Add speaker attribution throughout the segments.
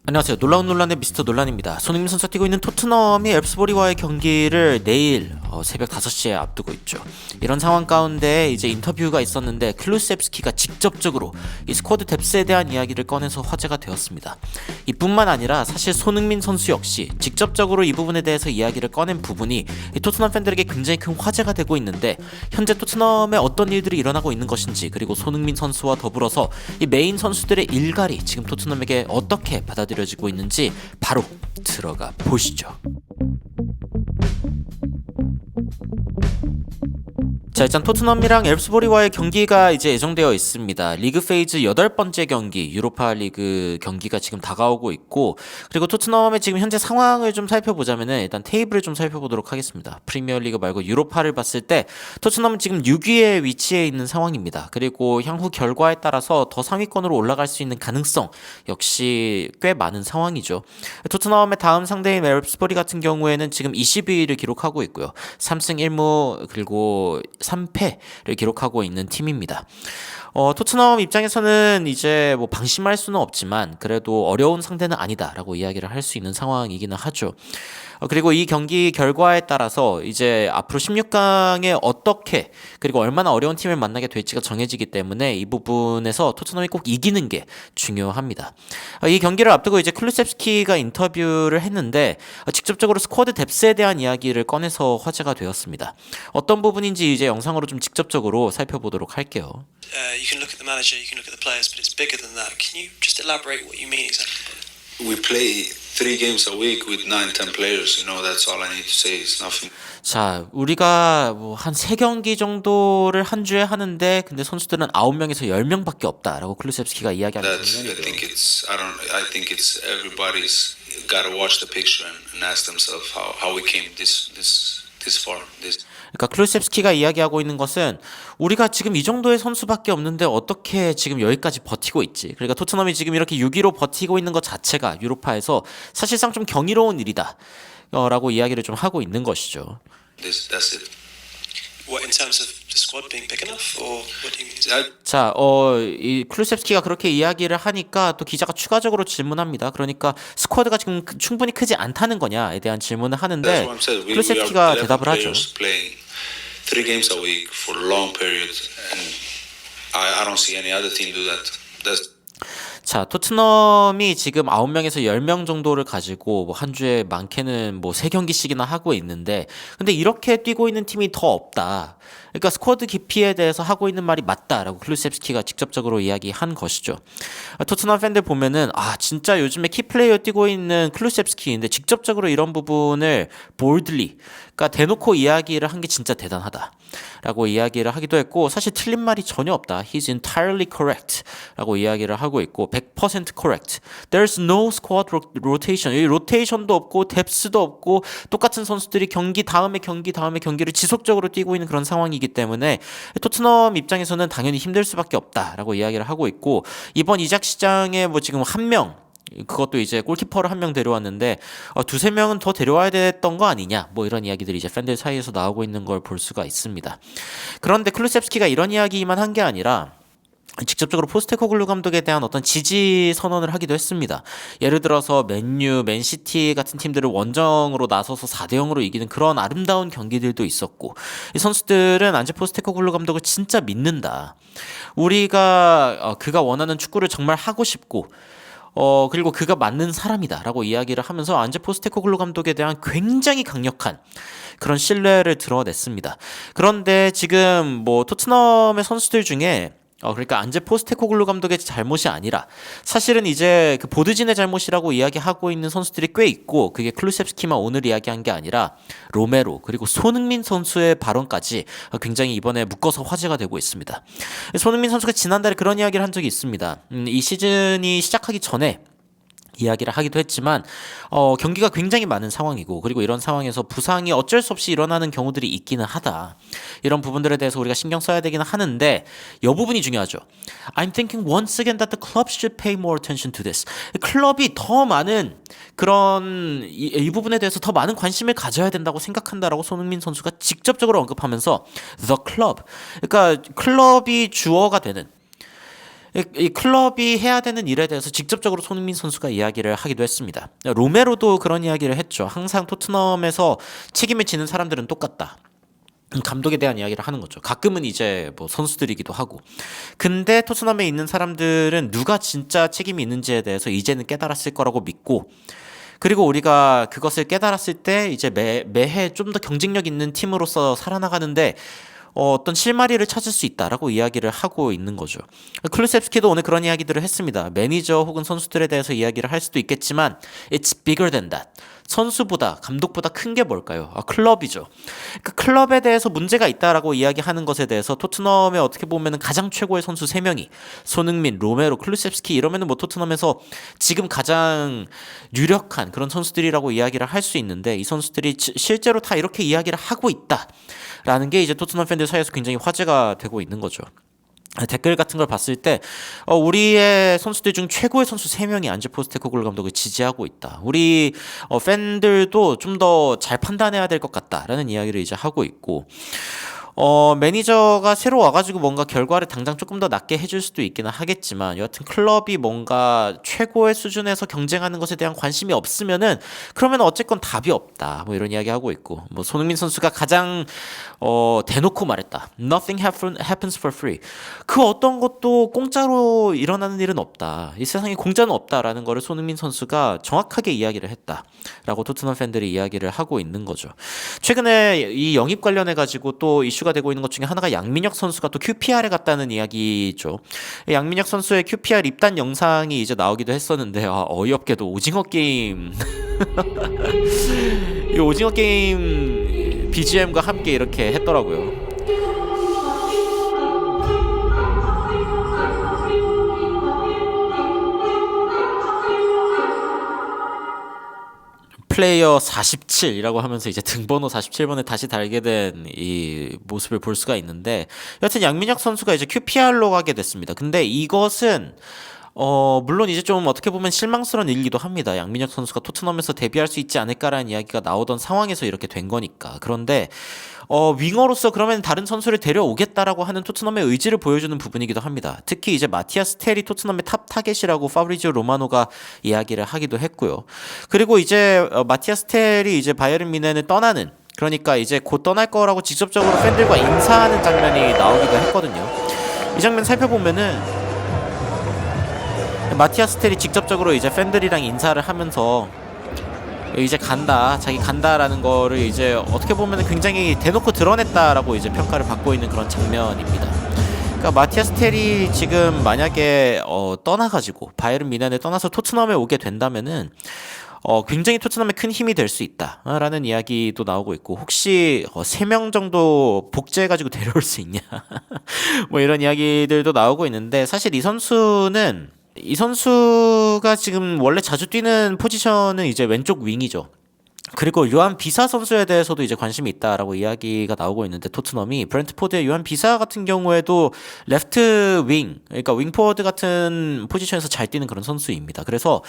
Speaker 1: 안녕하세요. 놀라운 논란의 미스터 논란입니다. 손흥민 선수가 뛰고 있는 토트넘이 엘프스보리와의 경기를 내일 새벽 5시에 앞두고 있죠. 이런 상황 가운데 이제 인터뷰가 있었는데 클루셉스키가 직접적으로 이 스쿼드 뎁스에 대한 이야기를 꺼내서 화제가 되었습니다. 이뿐만 아니라 사실 손흥민 선수 역시 직접적으로 이 부분에 대해서 이야기를 꺼낸 부분이 이 토트넘 팬들에게 굉장히 큰 화제가 되고 있는데, 현재 토트넘에 어떤 일들이 일어나고 있는 것인지, 그리고 손흥민 선수와 더불어서 이 메인 선수들의 일갈이 지금 토트넘에게 어떻게 받아들여지고 있는지 바로 들어가 보시죠. 자, 일단 토트넘이랑 엘프스보리와의 경기가 이제 예정되어 있습니다. 리그 페이즈 8번째 경기, 유로파 리그 경기가 지금 다가오고 있고, 그리고 토트넘의 지금 현재 상황을 좀 살펴보자면은 일단 테이블을 좀 살펴보도록 하겠습니다. 프리미어리그 말고 유로파를 봤을 때 토트넘은 지금 6위에 위치해 있는 상황입니다. 그리고 향후 결과에 따라서 더 상위권으로 올라갈 수 있는 가능성 역시 꽤 많은 상황이죠. 토트넘의 다음 상대인 엘프스보리 같은 경우에는 지금 22위를 기록하고 있고요. 3승 1무 그리고 3패를 기록하고 있는 팀입니다. 토트넘 입장에서는 이제 뭐 방심할 수는 없지만 그래도 어려운 상대는 아니다라고 이야기를 할 수 있는 상황이기는 하죠. 그리고 이 경기 결과에 따라서 이제 앞으로 16강에 어떻게 그리고 얼마나 어려운 팀을 만나게 될지가 정해지기 때문에 이 부분에서 토트넘이 꼭 이기는 게 중요합니다. 이 경기를 앞두고 이제 클루셉스키가 인터뷰를 했는데 직접적으로 스쿼드 뎁스에 대한 이야기를 꺼내서 화제가 되었습니다. 어떤 부분인지 이제 영상으로 좀 직접적으로 살펴보도록 할게요.
Speaker 2: You can look at the manager, you can look at the players, but it's bigger than that. Can you just elaborate what you mean exactly?
Speaker 3: We play 3 games a week with 9, 10 players. You know, that's all I need to say. It's nothing.
Speaker 1: 자, 우리가 뭐 한 3경기 정도를 한 주에 하는데 근데 선수들은 9명에서 10명밖에 없다라고 클루셉스키가 이야기하는
Speaker 3: That's. I think it's everybody's got to watch the picture and ask themselves how we came this far.
Speaker 1: 그러니까 클루셉스키가 이야기하고 있는 것은 우리가 지금 이 정도의 선수밖에 없는데 어떻게 지금 여기까지 버티고 있지. 그러니까 토트넘이 지금 이렇게 6위로 버티고 있는 것 자체가 유로파에서 사실상 좀 경이로운 일이다 라고 이야기를 좀 하고 있는 것이죠.
Speaker 3: That's it.
Speaker 2: What, in terms of the squad being big enough, or what do you mean?
Speaker 1: 자, 이 클루셉스키가 그렇게 이야기를 하니까 또 기자가 추가적으로 질문합니다. 그러니까 스쿼드가 지금 충분히 크지 않다는 거냐에 대한 질문을 하는데 클루셉스키가 대답을 하죠.
Speaker 3: 3 games a week for a long period, and I don't see any other team do that.
Speaker 1: 자, 토트넘이 지금 9명에서 10명 정도를 가지고 뭐 한 주에 많게는 뭐 3경기씩이나 하고 있는데, 근데 이렇게 뛰고 있는 팀이 더 없다. 그러니까 스쿼드 깊이에 대해서 하고 있는 말이 맞다라고 클루셉스키가 직접적으로 이야기한 것이죠. 토트넘 팬들 보면은 진짜 요즘에 키플레이어 뛰고 있는 클루셉스키인데 직접적으로 이런 부분을 볼드리, 그러니까 대놓고 이야기를 한 게 진짜 대단하다라고 이야기를 하기도 했고, 사실 틀린 말이 전혀 없다. He's entirely correct라고 이야기를 하고 있고 100% correct. There's no squad rotation. 여기 로테이션도 없고 뎁스도 없고 똑같은 선수들이 경기 다음에 경기를 지속적으로 뛰고 있는 그런 상황이기 때문에 토트넘 입장에서는 당연히 힘들 수밖에 없다라고 이야기를 하고 있고, 이번 이적 시장에 뭐 지금 한 명, 그것도 이제 골키퍼를 한 명 데려왔는데 2-3명은 더 데려와야 됐던 거 아니냐, 뭐 이런 이야기들이 이제 팬들 사이에서 나오고 있는 걸 볼 수가 있습니다. 그런데 클루셉스키가 이런 이야기만 한 게 아니라 직접적으로 포스테코글루 감독에 대한 어떤 지지 선언을 하기도 했습니다. 예를 들어서 맨유, 맨시티 같은 팀들을 원정으로 나서서 4-0으로 이기는 그런 아름다운 경기들도 있었고, 이 선수들은 안제 포스테코글루 감독을 진짜 믿는다. 우리가 그가 원하는 축구를 정말 하고 싶고 그리고 그가 맞는 사람이다라고 이야기를 하면서 안제 포스테코글루 감독에 대한 굉장히 강력한 그런 신뢰를 드러냈습니다. 그런데 지금 뭐 토트넘의 선수들 중에 그러니까 안제 포스테코글루 감독의 잘못이 아니라 사실은 이제 그 보드진의 잘못이라고 이야기하고 있는 선수들이 꽤 있고, 그게 클루셉스키만 오늘 이야기한 게 아니라 로메로 그리고 손흥민 선수의 발언까지 굉장히 이번에 묶어서 화제가 되고 있습니다. 손흥민 선수가 지난달에 그런 이야기를 한 적이 있습니다. 이 시즌이 시작하기 전에 이야기를 하기도 했지만 경기가 굉장히 많은 상황이고, 그리고 이런 상황에서 부상이 어쩔 수 없이 일어나는 경우들이 있기는 하다. 이런 부분들에 대해서 우리가 신경 써야 되기는 하는데 이 부분이 중요하죠. I'm thinking once again that the club should pay more attention to this. 클럽이 더 많은 그런 이 부분에 대해서 더 많은 관심을 가져야 된다고 생각한다라고 손흥민 선수가 직접적으로 언급하면서 the club, 그러니까 클럽이 주어가 되는, 이 클럽이 해야 되는 일에 대해서 직접적으로 손흥민 선수가 이야기를 하기도 했습니다. 로메로도 그런 이야기를 했죠. 항상 토트넘에서 책임을 지는 사람들은 똑같다. 감독에 대한 이야기를 하는 거죠. 가끔은 이제 뭐 선수들이기도 하고. 근데 토트넘에 있는 사람들은 누가 진짜 책임이 있는지에 대해서 이제는 깨달았을 거라고 믿고, 그리고 우리가 그것을 깨달았을 때 이제 매해 좀 더 경쟁력 있는 팀으로서 살아나가는데 어떤 실마리를 찾을 수 있다라고 이야기를 하고 있는 거죠. 클루셉스키도 오늘 그런 이야기들을 했습니다. 매니저 혹은 선수들에 대해서 이야기를 할 수도 있겠지만 It's bigger than that. 선수보다 감독보다 큰 게 뭘까요? 클럽이죠. 그러니까 클럽에 대해서 문제가 있다라고 이야기하는 것에 대해서 토트넘의 어떻게 보면 가장 최고의 선수 3명이 손흥민, 로메로, 클루셉스키 이러면은 뭐 토트넘에서 지금 가장 유력한 그런 선수들이라고 이야기를 할 수 있는데 이 선수들이 실제로 다 이렇게 이야기를 하고 있다라는 게 이제 토트넘 팬들 사이에서 굉장히 화제가 되고 있는 거죠. 댓글 같은 걸 봤을 때 우리의 선수들 중 최고의 선수 3명이 안제 포스테코글루 감독을 지지하고 있다. 우리 팬들도 좀 더 잘 판단해야 될 것 같다라는 이야기를 이제 하고 있고, 매니저가 새로 와가지고 뭔가 결과를 당장 조금 더 낮게 해줄 수도 있기는 하겠지만 여하튼 클럽이 뭔가 최고의 수준에서 경쟁하는 것에 대한 관심이 없으면은 그러면 어쨌건 답이 없다. 뭐 이런 이야기 하고 있고, 뭐 손흥민 선수가 가장 대놓고 말했다. Nothing happens for free. 그 어떤 것도 공짜로 일어나는 일은 없다. 이 세상에 공짜는 없다라는 거를 손흥민 선수가 정확하게 이야기를 했다라고 토트넘 팬들이 이야기를 하고 있는 거죠. 최근에 이 영입 관련해가지고 또 이슈가 되고 있는 것 중에 하나가 양민혁 선수가 또 QPR에 갔다는 이야기죠. 양민혁 선수의 QPR 입단 영상이 이제 나오기도 했었는데 어이없게도 오징어 게임 이 오징어 게임 BGM과 함께 이렇게 했더라고요. 플레이어 47이라고 하면서 이제 등번호 47번에 다시 달게 된 이 모습을 볼 수가 있는데, 여하튼 양민혁 선수가 이제 QPR로 가게 됐습니다. 근데 이것은 물론 이제 좀 어떻게 보면 실망스러운 일이기도 합니다. 양민혁 선수가 토트넘에서 데뷔할 수 있지 않을까라는 이야기가 나오던 상황에서 이렇게 된 거니까. 그런데 윙어로서 그러면 다른 선수를 데려오겠다라고 하는 토트넘의 의지를 보여주는 부분이기도 합니다. 특히 이제 마티아스 텔이 토트넘의 탑 타겟이라고 파브리지오 로마노가 이야기를 하기도 했고요. 그리고 이제 마티아스 텔이 이제 바이에른 뮌헨을 떠나는, 그러니까 이제 곧 떠날 거라고 직접적으로 팬들과 인사하는 장면이 나오기도 했거든요. 이 장면 살펴보면은 마티아스 텔이 직접적으로 이제 팬들이랑 인사를 하면서 이제 간다, 자기 간다라는 거를 이제 어떻게 보면 굉장히 대놓고 드러냈다라고 이제 평가를 받고 있는 그런 장면입니다. 그러니까 마티아스 텔이 지금 만약에 떠나가지고 바이에른 뮌헨을 떠나서 토트넘에 오게 된다면은 굉장히 토트넘에 큰 힘이 될 수 있다라는 이야기도 나오고 있고, 혹시 3명 정도 복제해가지고 데려올 수 있냐 뭐 이런 이야기들도 나오고 있는데, 사실 이 선수가 지금 원래 자주 뛰는 포지션은 이제 왼쪽 윙이죠. 그리고 요한 비사 선수에 대해서도 이제 관심이 있다라고 이야기가 나오고 있는데, 토트넘이 브렌트포드의 요한 비사 같은 경우에도 레프트 윙, 그러니까 윙포워드 같은 포지션에서 잘 뛰는 그런 선수입니다. 그래서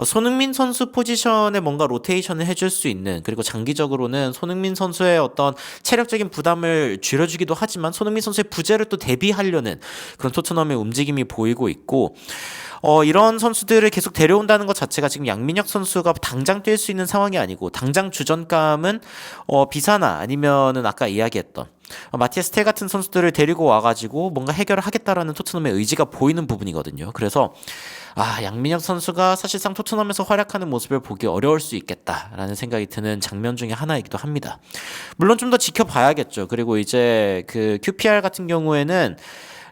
Speaker 1: 손흥민 선수 포지션에 뭔가 로테이션을 해줄 수 있는, 그리고 장기적으로는 손흥민 선수의 어떤 체력적인 부담을 줄여주기도 하지만 손흥민 선수의 부재를 또 대비하려는 그런 토트넘의 움직임이 보이고 있고, 이런 선수들을 계속 데려온다는 것 자체가 지금 양민혁 선수가 당장 뛸 수 있는 상황이 아니고, 당장 주전감은 비사나 아니면은 아까 이야기했던 마티아스 텔 같은 선수들을 데리고 와가지고 뭔가 해결을 하겠다라는 토트넘의 의지가 보이는 부분이거든요. 그래서 양민혁 선수가 사실상 토트넘에서 활약하는 모습을 보기 어려울 수 있겠다라는 생각이 드는 장면 중에 하나이기도 합니다. 물론 좀 더 지켜봐야겠죠. 그리고 이제 그 QPR 같은 경우에는,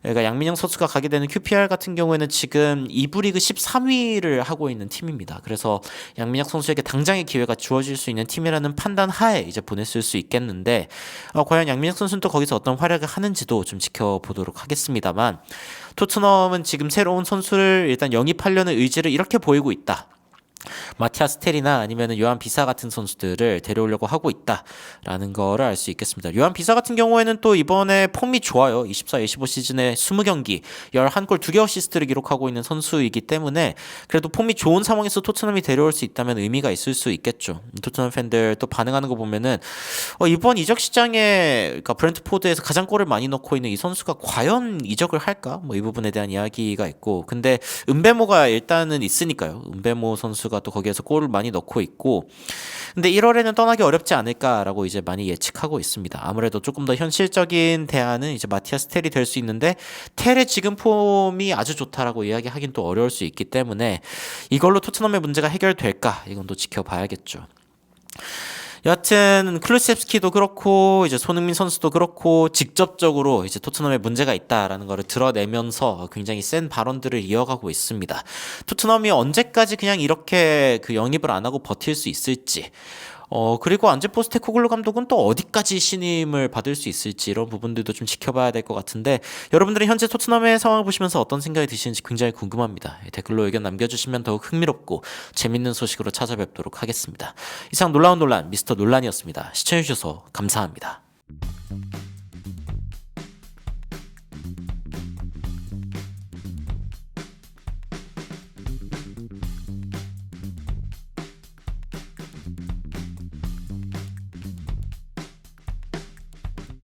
Speaker 1: 그러니까 양민혁 선수가 가게 되는 QPR 같은 경우에는 지금 2부 리그 13위를 하고 있는 팀입니다. 그래서 양민혁 선수에게 당장의 기회가 주어질 수 있는 팀이라는 판단 하에 이제 보냈을 수 있겠는데, 과연 양민혁 선수는 또 거기서 어떤 활약을 하는지도 좀 지켜보도록 하겠습니다만, 토트넘은 지금 새로운 선수를 일단 영입하려는 의지를 이렇게 보이고 있다. 마티아스 텔이나 아니면은 요한 비사 같은 선수들을 데려오려고 하고 있다라는 거를 알 수 있겠습니다. 요한 비사 같은 경우에는 또 이번에 폼이 좋아요. 24-25 시즌에 20경기 11골 2개 어시스트를 기록하고 있는 선수이기 때문에 그래도 폼이 좋은 상황에서 토트넘이 데려올 수 있다면 의미가 있을 수 있겠죠. 토트넘 팬들 또 반응하는 거 보면은 이번 이적 시장에 그러니까 브렌트포드에서 가장 골을 많이 넣고 있는 이 선수가 과연 이적을 할까? 뭐 이 부분에 대한 이야기가 있고, 근데 은베모가 일단은 있으니까요. 은베모 선수가 또 거기에서 골을 많이 넣고 있고, 근데 1월에는 떠나기 어렵지 않을까라고 이제 많이 예측하고 있습니다. 아무래도 조금 더 현실적인 대안은 이제 마티아스 텔이 될 수 있는데 텔의 지금 폼이 아주 좋다라고 이야기하긴 또 어려울 수 있기 때문에 이걸로 토트넘의 문제가 해결될까? 이건 또 지켜봐야겠죠. 여하튼 클루셉스키도 그렇고 이제 손흥민 선수도 그렇고 직접적으로 이제 토트넘에 문제가 있다라는 거를 드러내면서 굉장히 센 발언들을 이어가고 있습니다. 토트넘이 언제까지 그냥 이렇게 그 영입을 안 하고 버틸 수 있을지, 그리고 안제 포스테코글루 감독은 또 어디까지 신임을 받을 수 있을지 이런 부분들도 좀 지켜봐야 될 것 같은데, 여러분들은 현재 토트넘의 상황을 보시면서 어떤 생각이 드시는지 굉장히 궁금합니다. 댓글로 의견 남겨주시면 더욱 흥미롭고 재밌는 소식으로 찾아뵙도록 하겠습니다. 이상 놀라운 논란 미스터 논란이었습니다. 시청해주셔서 감사합니다.